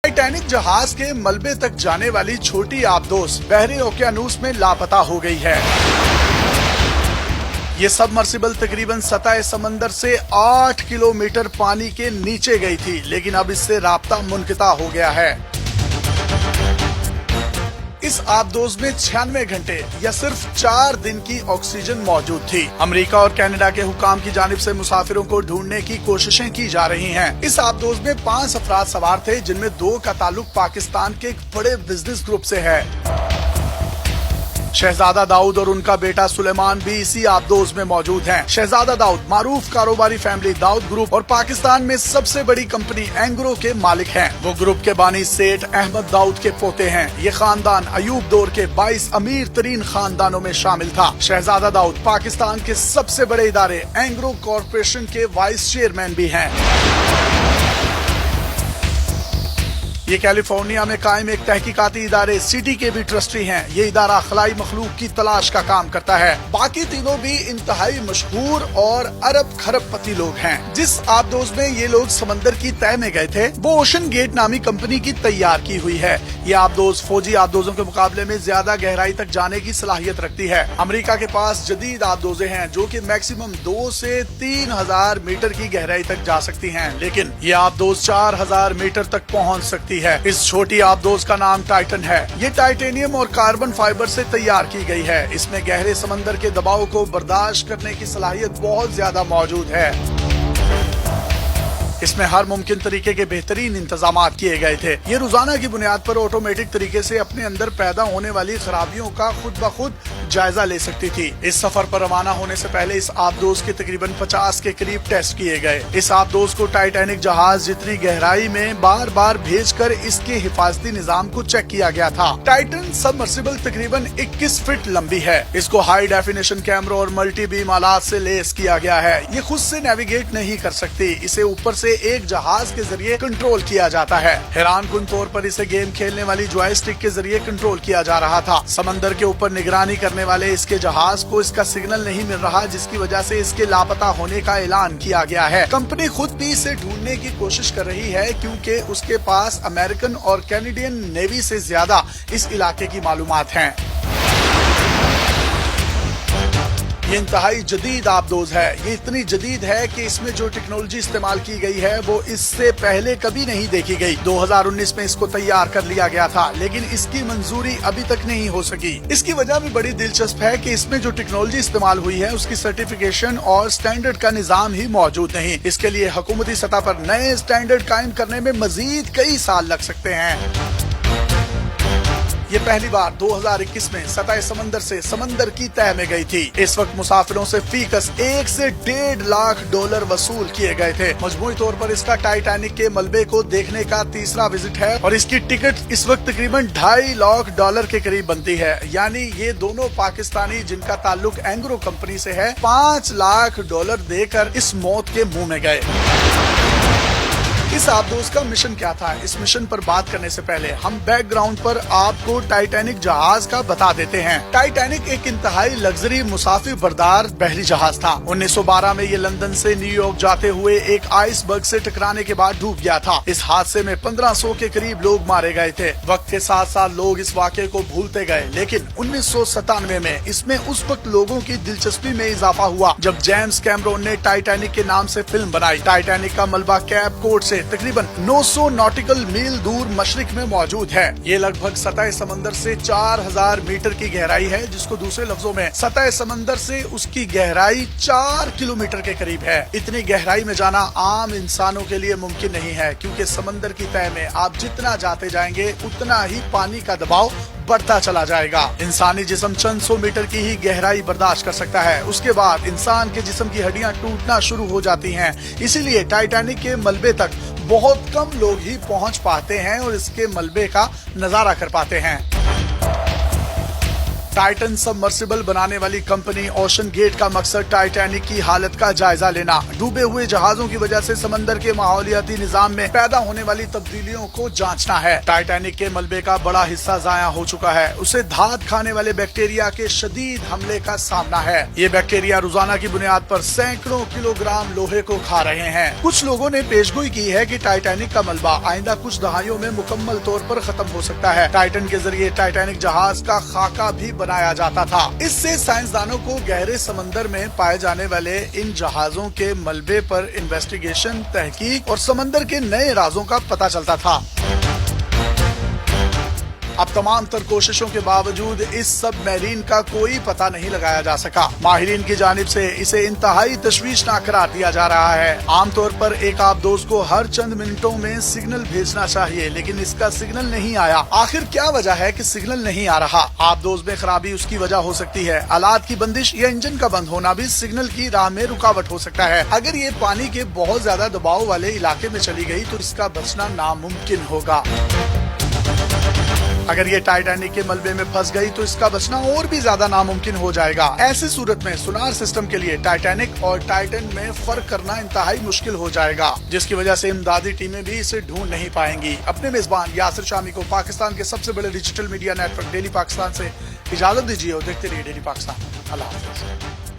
Titanic जहाज के मलबे तक जाने वाली छोटी आबदोस बहरे ओकियानूस में लापता हो गई है। ये सबमर्सिबल तकरीबन सतह समंदर से 8 किलोमीटर पानी के नीचे गई थी, लेकिन अब इससे राब्ता मुनक़ता हो गया है। इस आबदोज में 96 घंटे या सिर्फ 4 दिन की ऑक्सीजन मौजूद थी। अमेरिका और कनाडा के हुकाम की जानिब से मुसाफिरों को ढूंढने की कोशिशें की जा रही हैं। इस आबदोज में 5 अफराद सवार थे, जिनमें 2 का ताल्लुक पाकिस्तान के एक बड़े बिजनेस ग्रुप से है। शहजादा दाऊद और उनका बेटा सुलेमान भी इसी आबदोज में मौजूद हैं। शहजादा दाऊद मारूफ कारोबारी फैमिली दाऊद ग्रुप और पाकिस्तान में सबसे बड़ी कंपनी एंग्रो के मालिक हैं। वो ग्रुप के बानी सेठ अहमद दाऊद के पोते हैं। ये खानदान अयूब दौर के 22 अमीर तरीन खानदानों में शामिल था। शहजादा दाऊद पाकिस्तान के सबसे बड़े इदारे एंग्रो कॉरपोरेशन के वाइस चेयरमैन भी हैं। ये कैलिफोर्निया में कायम एक तहकीकाती इदारे सिटी के भी ट्रस्टी हैं। ये इदारा खलाई मखलूक की तलाश का काम करता है। बाकी तीनों भी इंतहाई मशहूर और अरब खरबपति लोग हैं। जिस आबदोज में ये लोग समंदर की तह में गए थे, वो ओशन गेट नामी कंपनी की तैयार की हुई है। ये आबदोज फौजी आबदोजों के मुकाबले में ज्यादा गहराई तक जाने की सलाहियत रखती है। अमेरिका के पास जदीद आबदोजें हैं जो कि मैक्सिमम 2 से 3,000 मीटर की गहराई तक जा सकती हैं, लेकिन ये आबदोज 4,000 मीटर तक पहुंच सकती है। इस छोटी आबदोज का नाम टाइटन है। ये टाइटेनियम और कार्बन फाइबर से तैयार की गई है। इसमें गहरे समंदर के दबाव को बर्दाश्त करने की सलाहियत बहुत ज्यादा मौजूद है। इसमें हर मुमकिन तरीके के बेहतरीन इंतजामात किए गए थे। ये रोजाना की बुनियाद पर ऑटोमेटिक तरीके से अपने अंदर पैदा होने वाली खराबियों का खुद ब खुद जायजा ले सकती थी। इस सफर पर रवाना होने से पहले इस आबदोज के तकरीबन 50 के करीब टेस्ट किए गए। इस आबदोज को टाइटैनिक जहाज जितनी गहराई में बार बार भेजकर इसके हिफाजती निजाम को चेक किया गया था। टाइटन सबमर्सिबल तकरीबन 21 फीट लंबी है। इसको हाई डेफिनेशन कैमरों और मल्टी बीम आलात से लेस किया गया है। ये खुद से नेविगेट नहीं कर सकती। इसे ऊपर से एक जहाज के जरिए कंट्रोल किया जाता है। हैरान कुन तौर पर इसे गेम खेलने वाली जॉयस्टिक के जरिए कंट्रोल किया जा रहा था। समंदर के ऊपर निगरानी करने वाले इसके जहाज को इसका सिग्नल नहीं मिल रहा, जिसकी वजह से इसके लापता होने का ऐलान किया गया है। कंपनी खुद भी इसे ढूंढने की कोशिश कर रही है, क्योंकि उसके पास अमेरिकन और कैनेडियन नेवी से ज्यादा इस इलाके की मालूमात हैं। ये इंतहाई जदीद आबदोज है। ये इतनी जदीद है कि इसमें जो टेक्नोलॉजी इस्तेमाल की गई है वो इससे पहले कभी नहीं देखी गई। 2019 में इसको तैयार कर लिया गया था, लेकिन इसकी मंजूरी अभी तक नहीं हो सकी। इसकी वजह भी बड़ी दिलचस्प है कि इसमें जो टेक्नोलॉजी इस्तेमाल हुई है उसकी सर्टिफिकेशन और स्टैंडर्ड का निजाम ही मौजूद नहीं। इसके लिए हुकूमती सतह पर नए स्टैंडर्ड कायम करने में मजीद कई साल लग सकते हैं। ये पहली बार 2021 में सतह समंदर से समंदर की तह में गई थी। इस वक्त मुसाफिरों से फीकस 1 से 1.5 लाख डॉलर वसूल किए गए थे। मजमूई तौर पर इसका टाइटैनिक के मलबे को देखने का तीसरा विजिट है और इसकी टिकट इस वक्त तकरीबन $2.5 लाख के करीब बनती है। यानी ये दोनों पाकिस्तानी जिनका ताल्लुक एंग्रो कंपनी से है, $5 लाख देकर इस मौत के मुंह में गए। इस आबदोज का मिशन क्या था? इस मिशन पर बात करने से पहले हम बैकग्राउंड पर आपको टाइटैनिक जहाज का बता देते हैं। टाइटैनिक एक इंतहाई लग्जरी मुसाफिर बरदार बहरी जहाज था। 1912 में ये लंदन से न्यूयॉर्क जाते हुए एक आइसबर्ग से टकराने के बाद डूब गया था। इस हादसे में 1500 के करीब लोग मारे गए थे। वक्त के साथ साथ लोग इस वाक़े को भूलते गए, लेकिन 1997 में इसमें उस वक्त लोगों की दिलचस्पी में इजाफा हुआ जब जेम्स कैमरोन ने टाइटैनिक के नाम से फिल्म बनाई। टाइटैनिक का मलबा कैप कोड से तकरीबन 900 नॉटिकल मील दूर मशरिक में मौजूद है। ये लगभग सतह समंदर से 4,000 मीटर की गहराई है, जिसको दूसरे लफ्जों में सतह समंदर से उसकी गहराई 4 किलोमीटर के करीब है। इतनी गहराई में जाना आम इंसानों के लिए मुमकिन नहीं है, क्योंकि समंदर की तह में आप जितना जाते जाएंगे उतना ही पानी का दबाव बढ़ता चला जाएगा। इंसानी जिस्म चंद 100 मीटर की ही गहराई बर्दाश्त कर सकता है। उसके बाद इंसान के जिस्म की हड्डियां टूटना शुरू हो जाती हैं। इसीलिए टाइटैनिक के मलबे तक बहुत कम लोग ही पहुंच पाते हैं और इसके मलबे का नजारा कर पाते हैं। टाइटन सबमर्सिबल बनाने वाली कंपनी ओशन गेट का मकसद टाइटैनिक की हालत का जायजा लेना, डूबे हुए जहाजों की वजह से समंदर के माहौलियाती निजाम में पैदा होने वाली तब्दीलियों को जांचना है। टाइटैनिक के मलबे का बड़ा हिस्सा जाया हो चुका है, उसे धात खाने वाले बैक्टीरिया के शदीद हमले का सामना है। ये बैक्टीरिया रोजाना की बुनियाद पर सैकड़ों किलोग्राम लोहे को खा रहे हैं। कुछ लोगों ने पेशगोई की है कि टाइटैनिक का मलबा आइंदा कुछ दहाइयों में मुकम्मल तौर पर खत्म हो सकता है। टाइटन के जरिए टाइटैनिक जहाज का खाका भी बनाया जाता था। इससे साइंसदानों को गहरे समंदर में पाए जाने वाले इन जहाजों के मलबे पर इन्वेस्टिगेशन, तहकीक और समंदर के नए राजों का पता चलता था। अब तमाम तर कोशिशों के बावजूद इस सबमरीन का कोई पता नहीं लगाया जा सका। माहिरीन की जानिब से इसे इंतहाई तशवीशनाक करार दिया जा रहा है। आमतौर पर एक आबदोज को हर चंद मिनटों में सिग्नल भेजना चाहिए, लेकिन इसका सिग्नल नहीं आया। आखिर क्या वजह है कि सिग्नल नहीं आ रहा? आबदोज में खराबी उसकी वजह हो सकती है। आलात की बंदिश या इंजन का बंद होना भी सिग्नल की राह में रुकावट हो सकता है। अगर ये पानी के बहुत ज्यादा दबाव वाले इलाके में चली गई तो इसका बचना नामुमकिन होगा। अगर ये टाइटैनिक के मलबे में फंस गई तो इसका बचना और भी ज्यादा नामुमकिन हो जाएगा। ऐसी सूरत में सोनार सिस्टम के लिए टाइटैनिक और टाइटन में फर्क करना इंतहाई मुश्किल हो जाएगा, जिसकी वजह से इमदादी टीमें भी इसे ढूंढ नहीं पाएंगी। अपने मेजबान यासिर शामी को पाकिस्तान के सबसे बड़े digital media network daily Pakistan से इजाजत दीजिए और देखते रहिए डेली पाकिस्तान। अल्लाह हाफ़िज़।